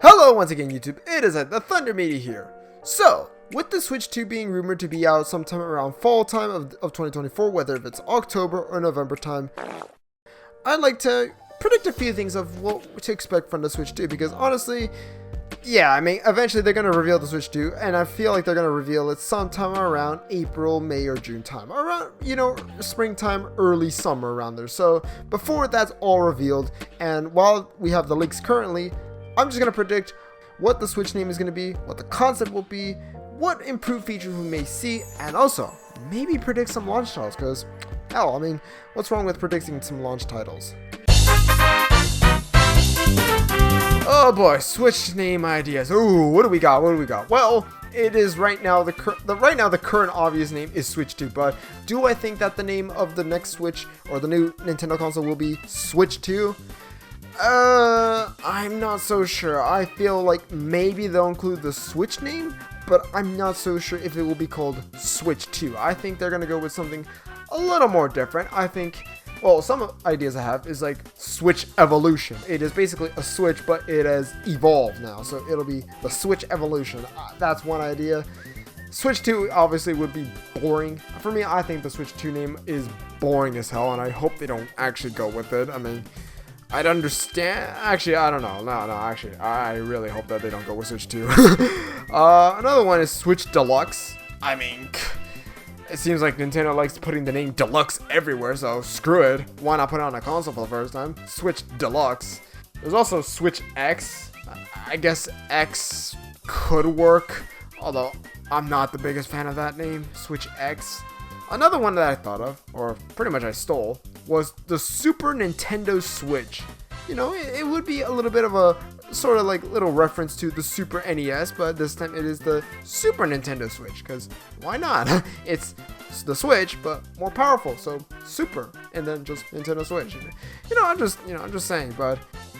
Hello once again YouTube, it is the Thunder Media here. So, with the Switch 2 being rumored to be out sometime around fall time of 2024, whether if it's October or November time, I'd like to predict a few things of what to expect from the Switch 2, because honestly, yeah, I mean, eventually they're going to reveal the Switch 2, and I feel like they're going to reveal it sometime around April, May, or June time. Around, springtime, early summer around there. So, before that's all revealed, and while we have the leaks currently, I'm just going to predict what the Switch name is going to be, what the concept will be, what improved features we may see, and also maybe predict some launch titles, because, hell, I mean, what's wrong with predicting some launch titles? Oh boy, Switch name ideas. Ooh, what do we got? Well, it is right now the current obvious name is Switch 2, but do I think that the name of the next Switch or the new Nintendo console will be Switch 2? I'm not so sure. I feel like maybe they'll include the Switch name, but I'm not so sure if it will be called Switch 2. I think they're gonna go with something a little more different. I think, well, some ideas I have is like Switch Evolution. It is basically a Switch, but it has evolved now, so it'll be the Switch Evolution. That's one idea. Switch 2 obviously would be boring. For me, I think the Switch 2 name is boring as hell, and I hope they don't actually go with it. I mean, I'd understand. Actually, I don't know. No, actually, I really hope that they don't go with Switch 2. Another one is Switch Deluxe. I mean, it seems like Nintendo likes putting the name Deluxe everywhere, so screw it. Why not put it on a console for the first time? Switch Deluxe. There's also Switch X. I guess X could work, although I'm not the biggest fan of that name, Switch X. Another one that I thought of, or pretty much I stole, was the Super Nintendo Switch. You know, it would be a little bit of a sort of like little reference to the Super NES, but this time it is the Super Nintendo Switch, because why not? It's the Switch, but more powerful, so Super, and then just Nintendo Switch. I'm just saying, but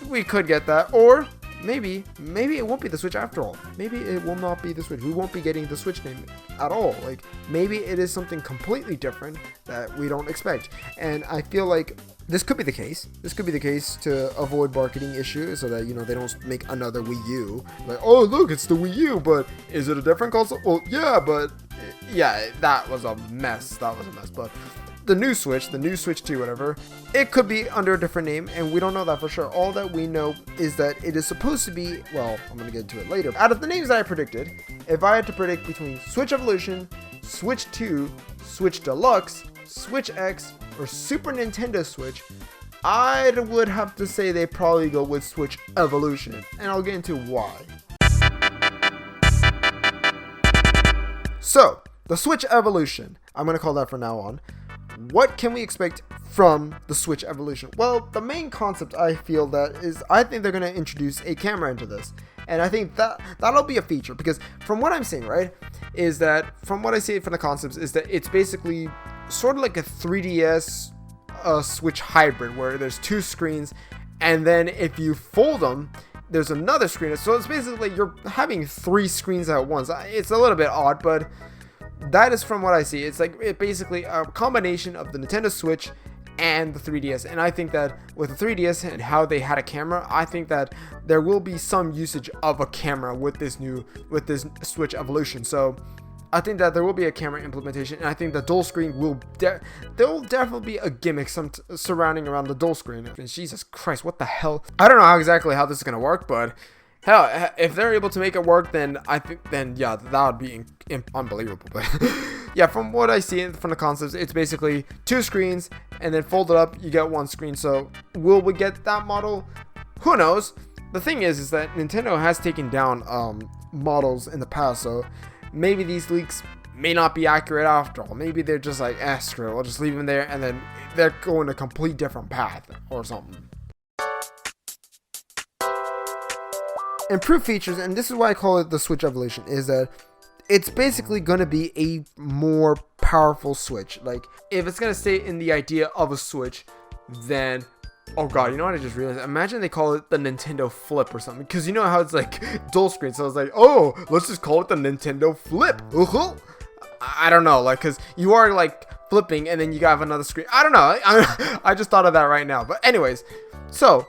we could get that, or maybe it won't be the Switch after all. Maybe it will not be the Switch. We won't be getting the Switch name at all. Like, maybe it is something completely different that we don't expect. And I feel like this could be the case. This could be the case to avoid marketing issues, so that, they don't make another Wii U. Like, oh, look, it's the Wii U, but is it a different console? Well, yeah, but yeah, that was a mess. But the new Switch 2, whatever, it could be under a different name, and we don't know that for sure. All that we know is that it is supposed to be, well, I'm going to get into it later. Out of the names that I predicted, if I had to predict between Switch Evolution, Switch 2, Switch Deluxe, Switch X, or Super Nintendo Switch, I would have to say they probably go with Switch Evolution, and I'll get into why. So, the Switch Evolution, I'm going to call that from now on. What can we expect from the Switch Evolution? Well, the main concept I feel that is, I think they're going to introduce a camera into this. And I think that'll be a feature, because from what I'm saying, right, is that from what I see from the concepts is that it's basically sort of like a 3DS Switch hybrid, where there's two screens, and then if you fold them, there's another screen. So it's basically you're having three screens at once. It's a little bit odd, but that is from what I see. It's like basically a combination of the Nintendo Switch and the 3DS. And I think that with the 3DS and how they had a camera, I think that there will be some usage of a camera with this Switch Evolution. So I think that there will be a camera implementation, and I think the dual screen will there will definitely be a gimmick surrounding around the dual screen. And Jesus Christ, what the hell? I don't know exactly how this is gonna work, but hell, if they're able to make it work, then yeah, that would be unbelievable. But yeah, from what I see from the concepts, it's basically two screens, and then fold it up, you get one screen. So will we get that model? Who knows? The thing is that Nintendo has taken down models in the past, so maybe these leaks may not be accurate after all. Maybe they're just like, screw it, we'll just leave them there, and then they're going a complete different path or something. Improved features, and this is why I call it the Switch Evolution, is that it's basically going to be a more powerful Switch. Like, if it's going to stay in the idea of a Switch, then, oh god, you know what I just realized? Imagine they call it the Nintendo Flip or something, because you know how it's like dual screen, so I was like, oh, let's just call it the Nintendo Flip. I don't know, like, because you are like flipping and then you have another screen. I don't know, I just thought of that right now. But anyways, so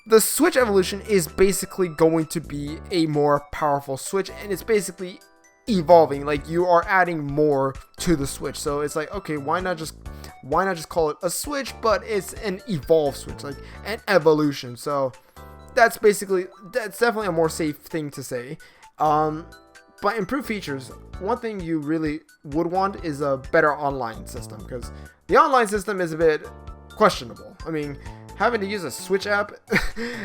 the Switch Evolution is basically going to be a more powerful Switch, and it's basically evolving. Like, you are adding more to the Switch, so it's like, okay, why not just call it a Switch, but it's an evolved Switch, like an evolution. So that's definitely a more safe thing to say. But improved features, one thing you really would want is a better online system, because the online system is a bit questionable. I mean, having to use a Switch app,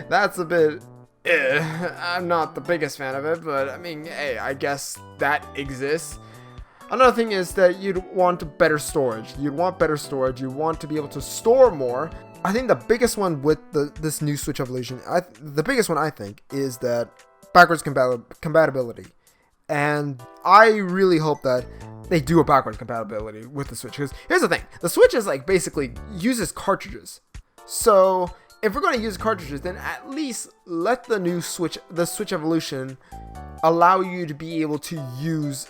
that's a bit I'm not the biggest fan of it, but I mean, hey, I guess that exists. Another thing is that you'd want better storage. You want to be able to store more. I think the biggest one with this new Switch Evolution, the biggest one I think, is that backwards compatibility. And I really hope that they do a backwards compatibility with the Switch. Because here's the thing. The Switch is like basically uses cartridges. So if we're going to use cartridges, then at least let the new Switch Evolution allow you to be able to use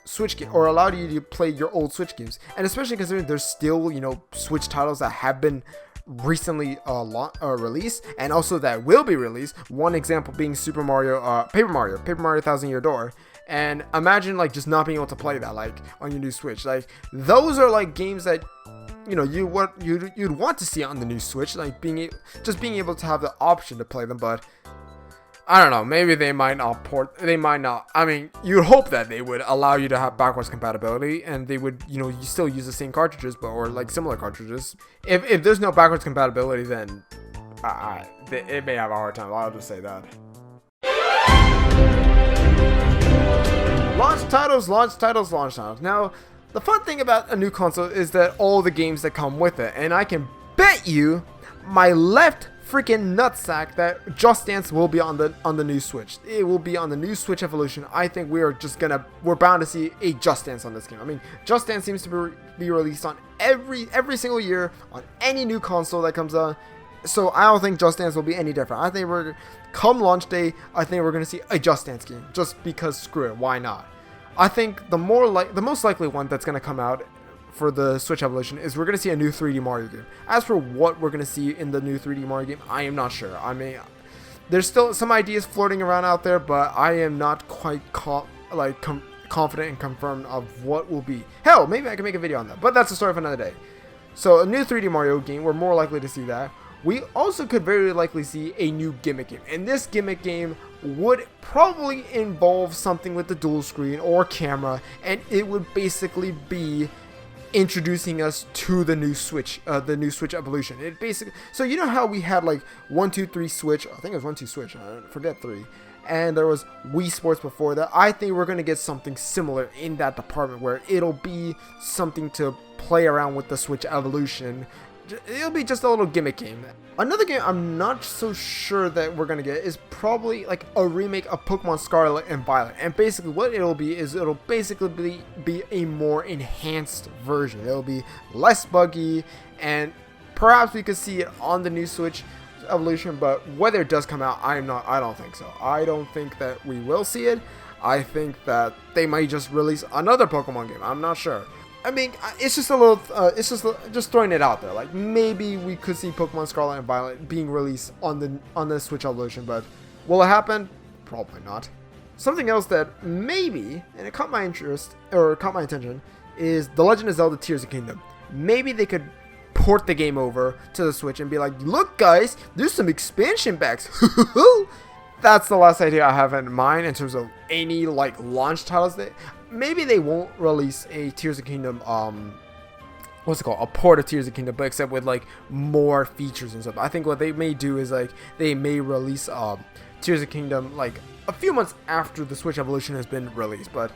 Switch games, or allow you to play your old Switch games. And especially considering there's still, Switch titles that have been recently released, and also that will be released. One example being Paper Mario 1000 Year Door. And imagine like just not being able to play that like on your new Switch. Like, those are like games that you'd want to see on the new Switch, like being able to have the option to play them. But I don't know, maybe they might not. I mean, you'd hope that they would allow you to have backwards compatibility, and they would, you still use the same cartridges, or like similar cartridges. If there's no backwards compatibility, then it may have a hard time. I'll just say that. Launch titles. Now, the fun thing about a new console is that all the games that come with it, and I can bet you my left freaking nutsack that Just Dance will be on the new Switch. It will be on the new Switch Evolution. I think we're bound to see a Just Dance on this game. I mean, Just Dance seems to be released on every single year on any new console that comes out. So I don't think Just Dance will be any different. I think come launch day, I think we're going to see a Just Dance game, just because screw it, why not? I think the most likely one that's going to come out for the Switch Evolution is we're going to see a new 3D Mario game. As for what we're going to see in the new 3D Mario game, I am not sure. I mean, there's still some ideas floating around out there, but I am not quite confident and confirmed of what will be. Hell, maybe I can make a video on that, but that's a story for another day. So a new 3D Mario game, we're more likely to see that. We also could very likely see a new gimmick game, and this gimmick game would probably involve something with the dual screen or camera, and it would basically be introducing us to the new Switch Evolution. So how we had like 1, 2, 3 Switch, I think it was 1, 2 Switch, I forget 3, and there was Wii Sports before that. I think we're gonna get something similar in that department, where it'll be something to play around with the Switch Evolution. It'll be just a little gimmick game. Another game I'm not so sure that we're gonna get is probably like a remake of Pokemon Scarlet and Violet. And basically what it'll be is it'll basically be a more enhanced version. It'll be less buggy, and perhaps we could see it on the new Switch Evolution, but whether it does come out, I don't think so. I don't think that we will see it. I think that they might just release another Pokemon game. I'm not sure. I mean, it's just a little, just throwing it out there. Like, maybe we could see Pokemon Scarlet and Violet being released on the Switch Evolution, but will it happen? Probably not. Something else that maybe, and it caught my attention, is The Legend of Zelda Tears of the Kingdom. Maybe they could port the game over to the Switch and be like, look guys, there's some expansion packs. That's the last idea I have in mind in terms of any like launch titles. Maybe they won't release a Tears of the Kingdom, a port of Tears of the Kingdom, but except with like more features and stuff. I think what they may do is like they may release Tears of the Kingdom like a few months after the Switch Evolution has been released. But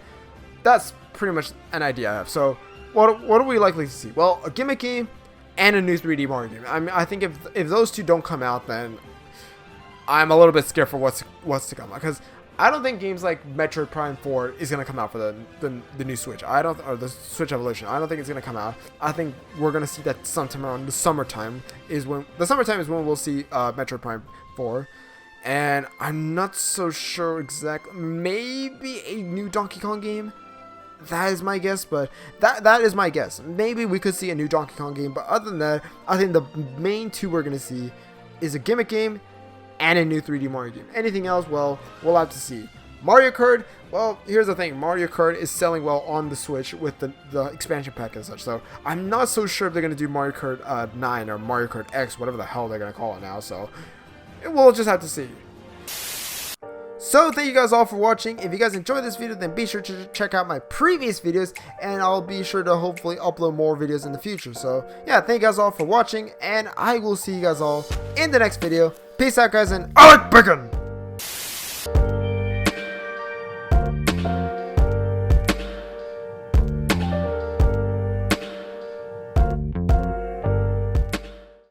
that's pretty much an idea I have. So what are we likely to see? Well, a gimmick game and a new 3D Mario game. I mean, I think if those two don't come out, then I'm a little bit scared for what's to come, because I don't think games like Metroid Prime 4 is going to come out for the new Switch. Or the Switch Evolution. I don't think it's going to come out. I think we're going to see that sometime around the summertime is when we'll see Metroid Prime 4. And I'm not so sure exactly. Maybe a new Donkey Kong game. That is my guess, but that is my guess. Maybe we could see a new Donkey Kong game, but other than that, I think the main two we're going to see is a gimmick game and a new 3D Mario game. Anything else, well, we'll have to see. Mario Kart, well, here's the thing. Mario Kart is selling well on the Switch with the expansion pack and such. So I'm not so sure if they're going to do Mario Kart 9 or Mario Kart X, whatever the hell they're going to call it now. So we'll just have to see. So thank you guys all for watching. If you guys enjoyed this video, then be sure to check out my previous videos, and I'll be sure to hopefully upload more videos in the future. So yeah, thank you guys all for watching, and I will see you guys all in the next video. Peace out, guys, and I like bacon!